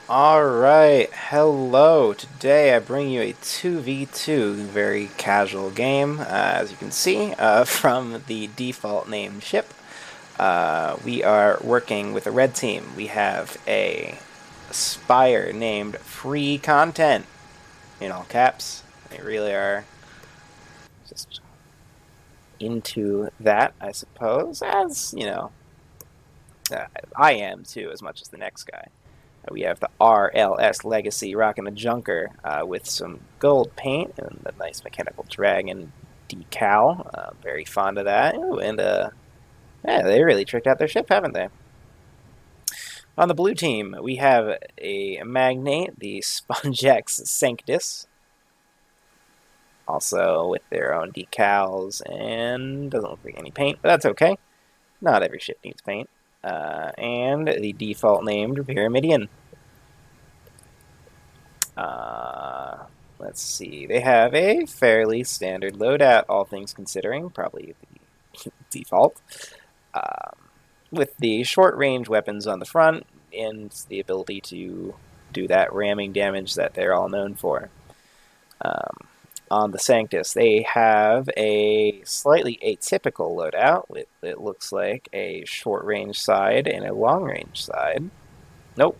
Alright, hello. Today I bring you a 2v2 very casual game, as you can see from the default named ship. We are working with a red team. We have a spire named Free Content, in all caps. They really are just into that, I suppose, as, I am too, as much as the next guy. We have the RLS Legacy rocking a junker with some gold paint and a nice mechanical dragon decal. Very fond of that. Ooh, and yeah, they really tricked out their ship, haven't they? On the blue team, we have a magnate, the Spongex Sanctus, also with their own decals, and doesn't look like any paint, but that's okay. Not every ship needs paint. And the default named Pyramidian. Let's see. They have a fairly standard loadout, all things considering, probably the default, with the short-range weapons on the front and the ability to do that ramming damage that they're all known for. On the Sanctus, they have a slightly atypical loadout with, it looks like, a short-range side and a long-range side. Nope.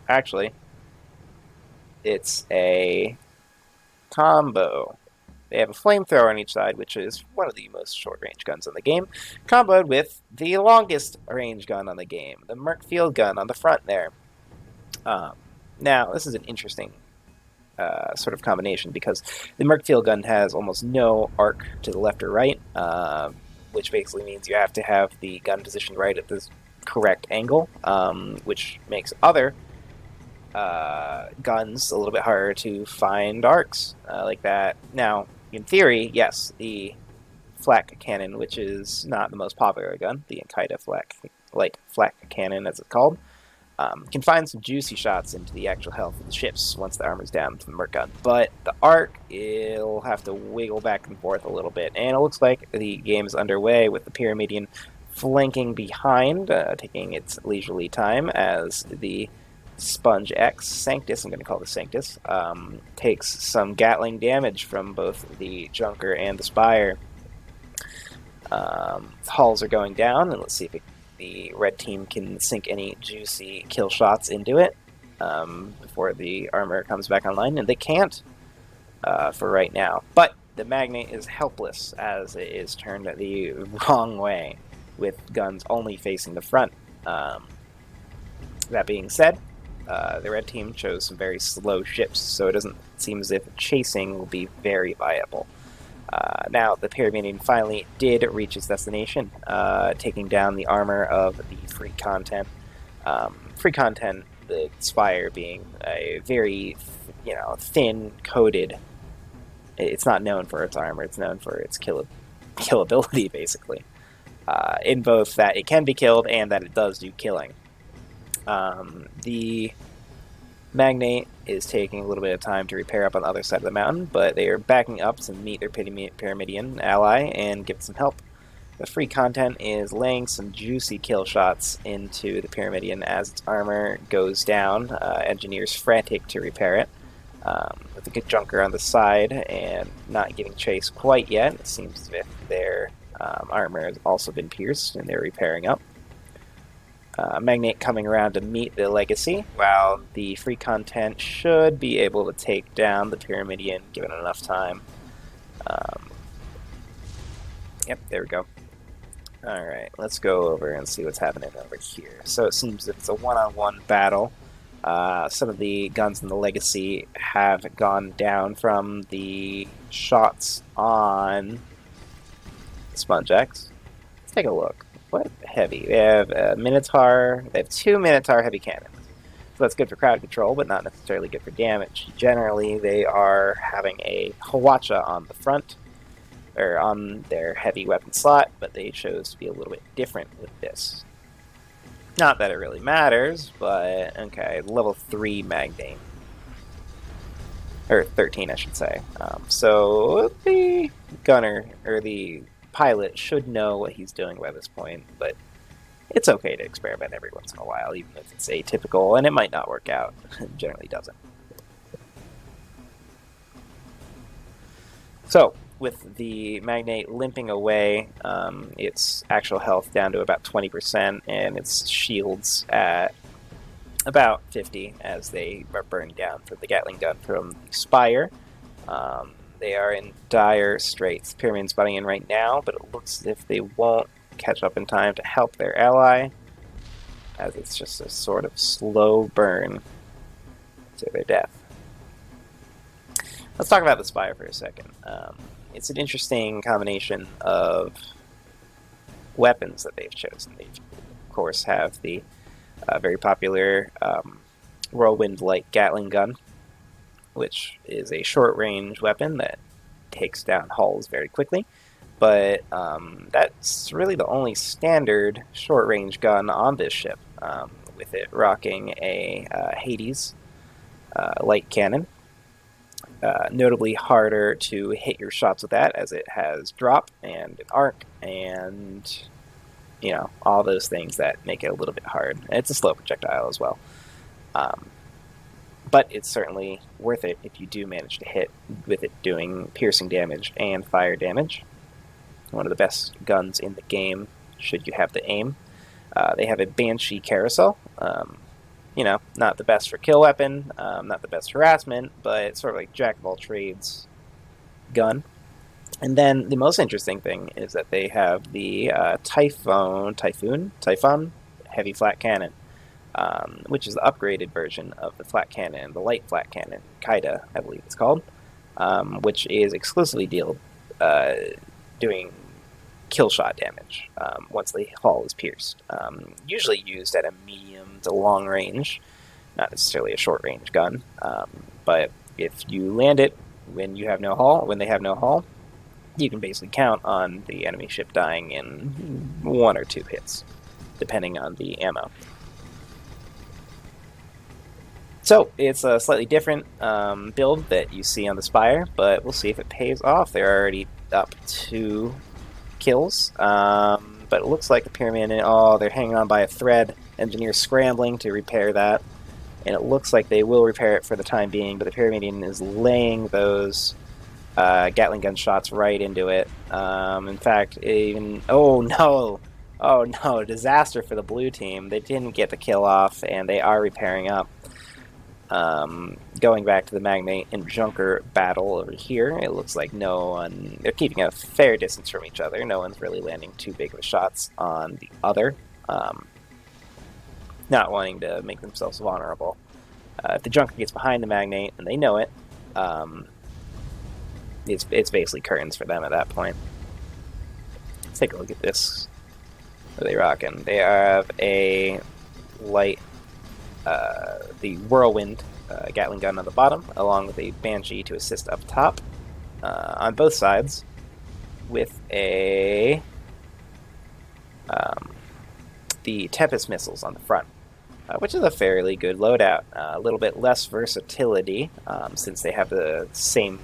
Actually, it's a combo. They have a flamethrower on each side, which is one of the most short-range guns on the game, comboed with the longest range gun on the game, the Merc Field Gun on the front there. Now, this is an interesting sort of combination because the Merc Field Gun has almost no arc to the left or right, which basically means you have to have the gun positioned right at the correct angle, which makes other guns a little bit harder to find arcs like that. Now, in theory, yes, the flak cannon, which is not the most popular gun, the Inkaida flak cannon as it's called, can find some juicy shots into the actual health of the ships once the armor's down to the Merc gun. But the arc, it'll have to wiggle back and forth a little bit. And it looks like the game is underway with the Pyramidian flanking behind, taking its leisurely time as the Sponge X, Sanctus, I'm going to call this Sanctus, takes some Gatling damage from both the Junker and the Spire. Hulls are going down, and let's see if the red team can sink any juicy kill shots into it before the armor comes back online, and they can't for right now. But the Magnate is helpless as it is turned the wrong way, with guns only facing the front. That being said, the red team chose some very slow ships, so it doesn't seem as if chasing will be very viable. Now, the Pyramidian finally did reach its destination, taking down the armor of the Free Content. Free Content, the Spire being a very, thin-coated. It's not known for its armor, it's known for its killability, basically. In both that it can be killed and that it does do killing. The Magnate is taking a little bit of time to repair up on the other side of the mountain, but they are backing up to meet their Pyramidian ally and give some help. The Free Content is laying some juicy kill shots into the Pyramidian as its armor goes down. Engineers frantic to repair it. With a good Junker on the side and not giving chase quite yet, it seems as if their armor has also been pierced and they're repairing up. Magnate coming around to meet the Legacy, while the Free Content should be able to take down the Pyramidian given enough time. Yep, there we go. Alright, let's go over and see what's happening over here. So it seems that it's a one-on-one battle. Some of the guns in the Legacy have gone down from the shots on Sponge X. Let's take a look. What heavy? They have a Minotaur. They have 2 Minotaur heavy cannons. So that's good for crowd control, but not necessarily good for damage. Generally, they are having a Hawacha on the front, or on their heavy weapon slot, but they chose to be a little bit different with this. Not that it really matters, but okay, level 3 Magnate. Or 13, I should say. So the gunner, or the pilot should know what he's doing by this point, but it's okay to experiment every once in a while, even if it's atypical, and it might not work out. It generally doesn't. So, with the Magnate limping away, its actual health down to about 20%, and its shields at about 50 as they are burned down from the Gatling gun from the Spire. They are in dire straits. Pyramid's butting in right now, but it looks as if they won't catch up in time to help their ally, as it's just a sort of slow burn to their death. Let's talk about the Spire for a second. It's an interesting combination of weapons that they've chosen. They, of course, have the very popular whirlwind-like Gatling gun, which is a short-range weapon that takes down hulls very quickly. But that's really the only standard short-range gun on this ship, with it rocking a Hades light cannon. Notably harder to hit your shots with that, as it has drop and an arc and, you know, all those things that make it a little bit hard. It's a slow projectile as well. But it's certainly worth it if you do manage to hit with it doing piercing damage and fire damage. One of the best guns in the game, should you have the aim. They have a Banshee carousel. You know, not the best for kill weapon, not the best harassment, but it's sort of like jack of all trades gun. And then the most interesting thing is that they have the Typhoon heavy flat cannon, which is the upgraded version of the flat cannon, the light flat cannon, Kaida, I believe it's called, which is exclusively doing kill shot damage once the hull is pierced. Usually used at a medium to long range, not necessarily a short range gun, but if you land it when they have no hull, you can basically count on the enemy ship dying in 1 or 2 hits, depending on the ammo. So, it's a slightly different build that you see on the Spire, but we'll see if it pays off. They're already up 2 kills, but it looks like the Pyramid, they're hanging on by a thread. Engineers scrambling to repair that, and it looks like they will repair it for the time being, but the Pyramidian is laying those Gatling gun shots right into it. In fact, oh no, disaster for the blue team. They didn't get the kill off, and they are repairing up. Going back to the Magnate and Junker battle over here, it looks like they're keeping a fair distance from each other. No one's really landing too big of shots on the other, not wanting to make themselves vulnerable. If the Junker gets behind the Magnate, and they know it, it's basically curtains for them at that point. Let's take a look at this. What are they rocking? They have a light, the Whirlwind Gatling gun on the bottom, along with a Banshee to assist up top on both sides, with the Tempest missiles on the front, which is a fairly good loadout. A little bit less versatility, since they have the same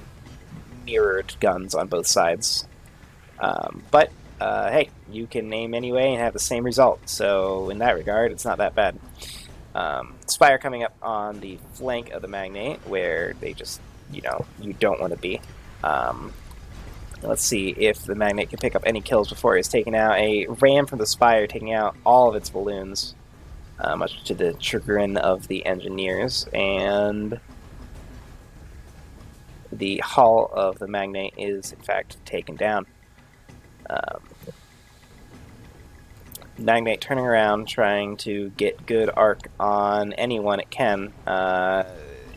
mirrored guns on both sides. But hey, you can aim anyway and have the same result, so in that regard, it's not that bad. Spire coming up on the flank of the Magnate, where they just, you don't want to be. Let's see if the Magnate can pick up any kills before he's taken out. A ram from the Spire taking out all of its balloons, much to the chagrin of the engineers, and the hull of the Magnate is, in fact, taken down. Magnate turning around, trying to get good arc on anyone it can,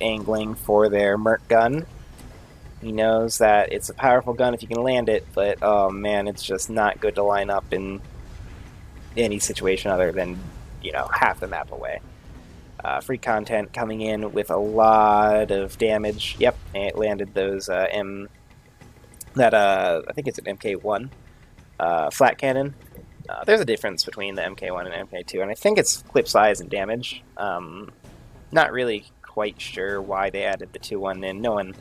angling for their Merc gun. He knows that it's a powerful gun if you can land it, but oh man, it's just not good to line up in any situation other than, half the map away. Free content coming in with a lot of damage. Yep, it landed those I think it's an MK1 flat cannon. There's a difference between the MK1 and MK2, and I think it's clip size and damage. Not really quite sure why they added the 2-1 in. No one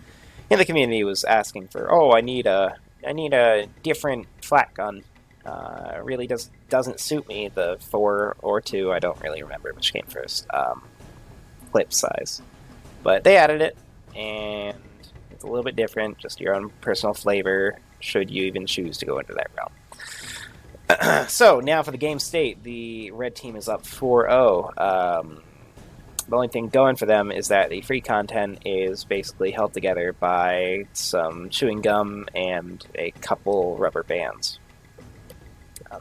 in the community was asking for, I need a different flat gun. Really doesn't suit me. The 4 or 2, I don't really remember which came first. Clip size, but they added it, and it's a little bit different. Just your own personal flavor, should you even choose to go into that realm. So now for the game state, the red team is up 4-0. The only thing going for them is that the free content is basically held together by some chewing gum and a couple rubber bands.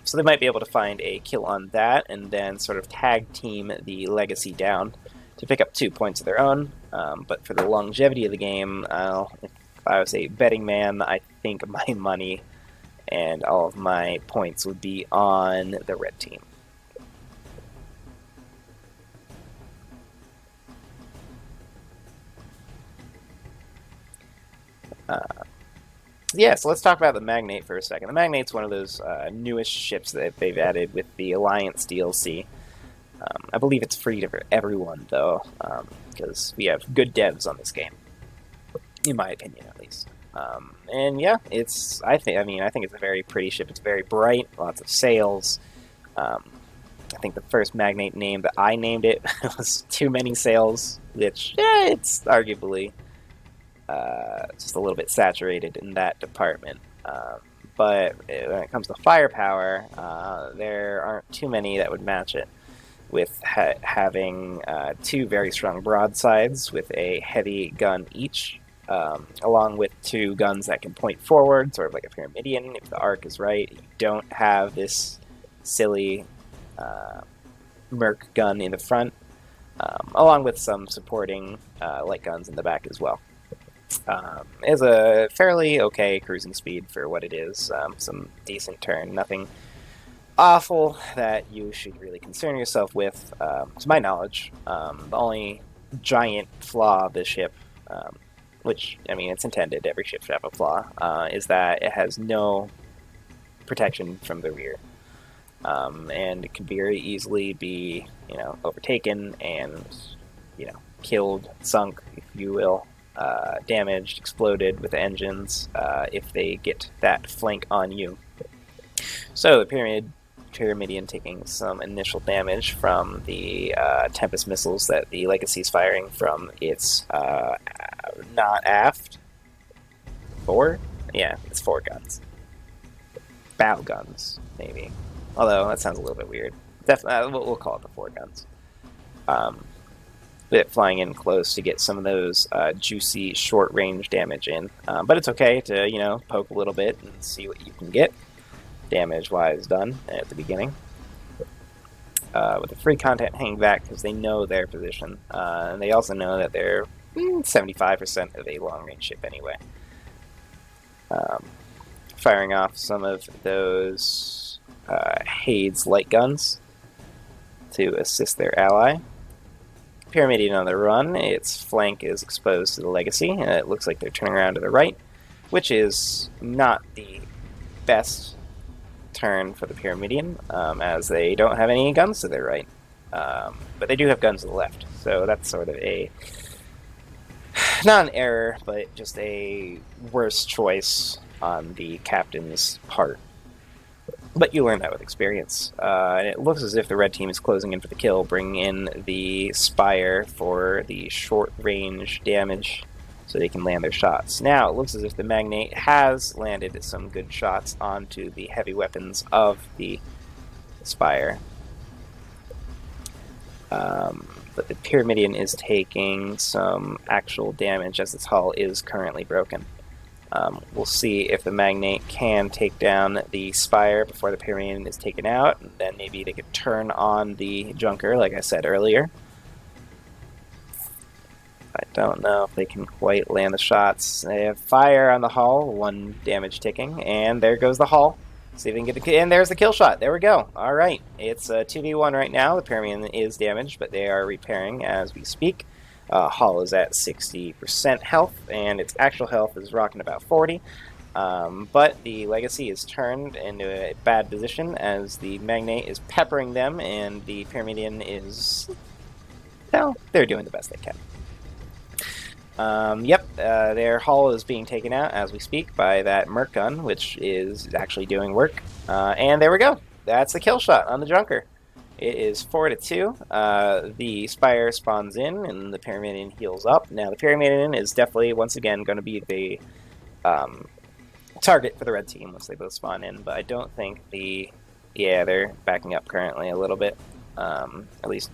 So they might be able to find a kill on that and then sort of tag team the legacy down to pick up 2 points of their own. But for the longevity of the game, if I was a betting man, I think my money and all of my points would be on the red team. Yeah, so let's talk about the Magnate for a second. The Magnate's one of those newest ships that they've added with the Alliance DLC. I believe it's free for everyone, though, because we have good devs on this game, in my opinion, at least. And yeah, I think it's a very pretty ship. It's very bright, lots of sails. I think the first Magnate name that I named it was Too Many Sails, which, it's arguably just a little bit saturated in that department. But when it comes to firepower, there aren't too many that would match it, with having 2 very strong broadsides with a heavy gun each, along with 2 guns that can point forward, sort of like a Pyramidion, if the arc is right. You don't have this silly Merc gun in the front, along with some supporting light guns in the back as well. It's a fairly okay cruising speed for what it is. Some decent turn, nothing awful that you should really concern yourself with, to my knowledge. The only giant flaw of this ship, which, I mean, it's intended, every ship should have a flaw, is that it has no protection from the rear. And it can very easily be, overtaken and, killed, sunk, if you will. Damaged, exploded with the engines if they get that flank on you. So the Pyramidion taking some initial damage from the Tempest missiles that the Legacy is firing from its not aft 4? Yeah, it's 4 guns. Bow guns, maybe. Although that sounds a little bit weird. Definitely, we'll call it the 4 guns. With it flying in close to get some of those juicy short-range damage in. But it's okay to, poke a little bit and see what you can get damage-wise done at the beginning. With the free content hanging back because they know their position. And they also know that they're 75% of a long-range ship anyway. Firing off some of those Hades light guns to assist their ally. Pyramidion on the run, its flank is exposed to the Legacy, and it looks like they're turning around to the right, which is not the best turn for the Pyramidion, as they don't have any guns to their right. But they do have guns to the left, so that's sort of not an error, but just a worse choice on the captain's part. But you learn that with experience. And it looks as if the red team is closing in for the kill, bringing in the Spire for the short-range damage so they can land their shots. Now, it looks as if the Magnate has landed some good shots onto the heavy weapons of the Spire. But the Pyramidion is taking some actual damage as its hull is currently broken. We'll see if the Magnate can take down the Spire before the Pyramidion is taken out, and then maybe they could turn on the Junker, like I said earlier. I don't know if they can quite land the shots. They have fire on the hull, 1 damage ticking, and there goes the hull. See if they can get the and there's the kill shot. There we go. All right, it's a 2v1 right now. The Pyramidion is damaged, but they are repairing as we speak. Hull is at 60% health, and its actual health is rocking about 40. But the Legacy is turned into a bad position as the Magnate is peppering them, and the Pyramidion is, well, they're doing the best they can. Yep, their hull is being taken out as we speak by that Merc gun, which is actually doing work. And there we go. That's the kill shot on the Junker. It is 4-2. The Spire spawns in, and the Pyramidion heals up. Now, the Pyramidion is definitely, once again, going to be the target for the red team once they both spawn in, but I don't think the... Yeah, they're backing up currently a little bit. At least...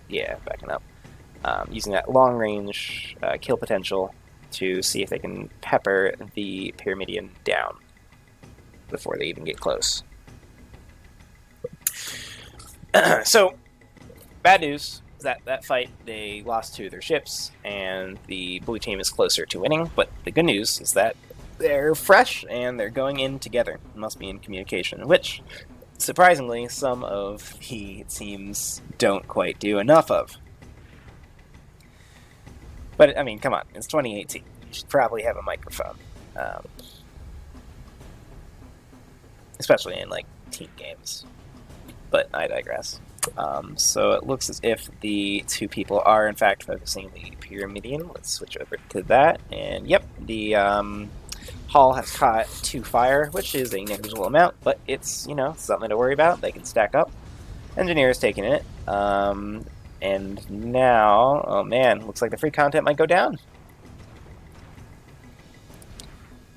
Yeah, backing up. Using that long-range kill potential to see if they can pepper the Pyramidion down before they even get close. So, bad news is that fight, they lost 2 of their ships, and the blue team is closer to winning, but the good news is that they're fresh, and they're going in together. Must be in communication, which, surprisingly, some of the teams don't quite do enough of. But, I mean, come on, it's 2018. You should probably have a microphone. Especially in, like, team games. But I digress. So it looks as if the 2 people are, in fact, focusing the Pyramidion. Let's switch over to that. And, yep, the hull has caught 2 fire, which is a negligible amount, but it's, you know, something to worry about. They can stack up. Engineer's taking it. And now, oh man, looks like the free content might go down.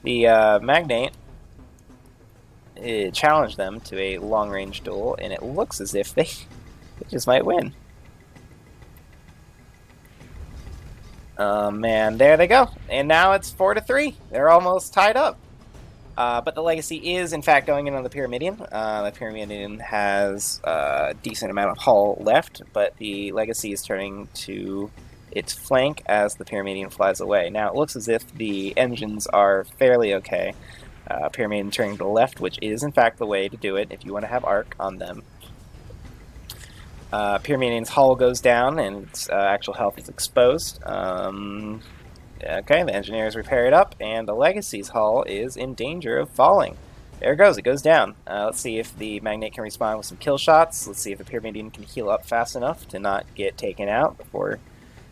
The Magnate challenged them to a long-range duel, and it looks as if they just might win. Oh man, there they go. And now it's 4-3. They're almost tied up. But the Legacy is, in fact, going in on the Pyramidion. The Pyramidion has a decent amount of hull left, but the Legacy is turning to its flank as the Pyramidion flies away. Now, it looks as if the engines are fairly okay. Pyramidion turning to the left, which is, in fact, the way to do it if you want to have arc on them. Pyramidion's hull goes down, and its actual health is exposed. Okay, the engineers repair it up, and the Legacy's hull is in danger of falling. There it goes, it goes down. Let's see if the Magnate can respond with some kill shots. Let's see if the Pyramidion can heal up fast enough to not get taken out before...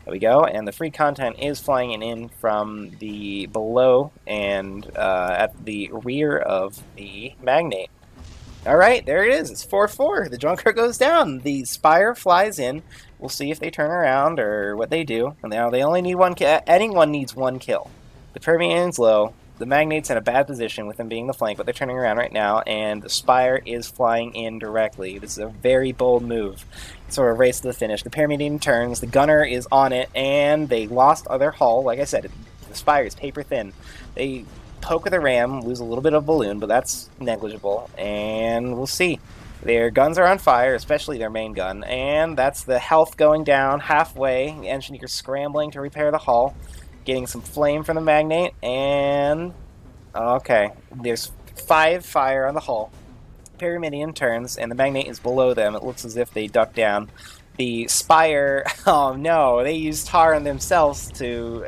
There we go, and the free content is flying in from the below and at the rear of the Magnate. Alright, there it is. It's 4-4. The Junker goes down. The Spire flies in. We'll see if they turn around or what they do. And now they only need 1 kill. Anyone needs 1 kill. The Pyramidian's low. The Magnate's in a bad position with them being the flank, but they're turning around right now, and the Spire is flying in directly. This is a very bold move. Sort of race to the finish. The Pyramidian turns. The Gunner is on it, and they lost their hull. Like I said, the Spire is paper thin. They poke with a ram, lose a little bit of balloon, but that's negligible, and we'll see. Their guns are on fire, especially their main gun, and that's the health going down halfway. The engineer's scrambling to repair the hull, getting some flame from the Magnate, and... Okay, there's 5 fire on the hull. Pyramidion turns, and the Magnate is below them. It looks as if they duck down. The Spire... Oh no, they used tar on themselves to...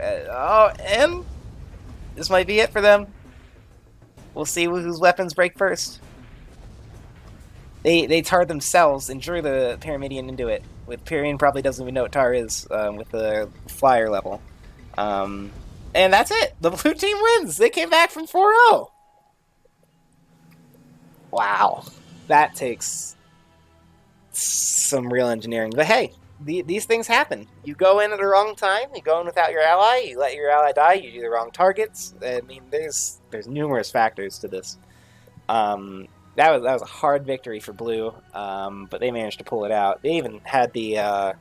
and... This might be it for them. We'll see whose weapons break first. They tar themselves and drew the Pyramidion into it. With Pyrian probably doesn't even know what tar is with the flyer level. And that's it. The blue team wins. They came back from 4-0. Wow. That takes some real engineering. But hey, these things happen. You go in at the wrong time. You go in without your ally. You let your ally die. You do the wrong targets. I mean, there's numerous factors to this. That was a hard victory for Blue, but they managed to pull it out. They even had the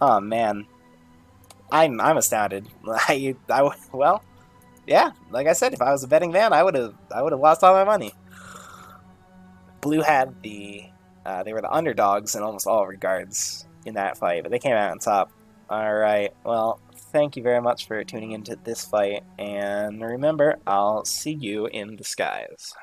oh man, I'm astounded. Well, yeah, like I said, if I was a betting man, I would have lost all my money. Blue had they were the underdogs in almost all regards in that fight, but they came out on top. Alright, well, thank you very much for tuning into this fight, and remember, I'll see you in the skies.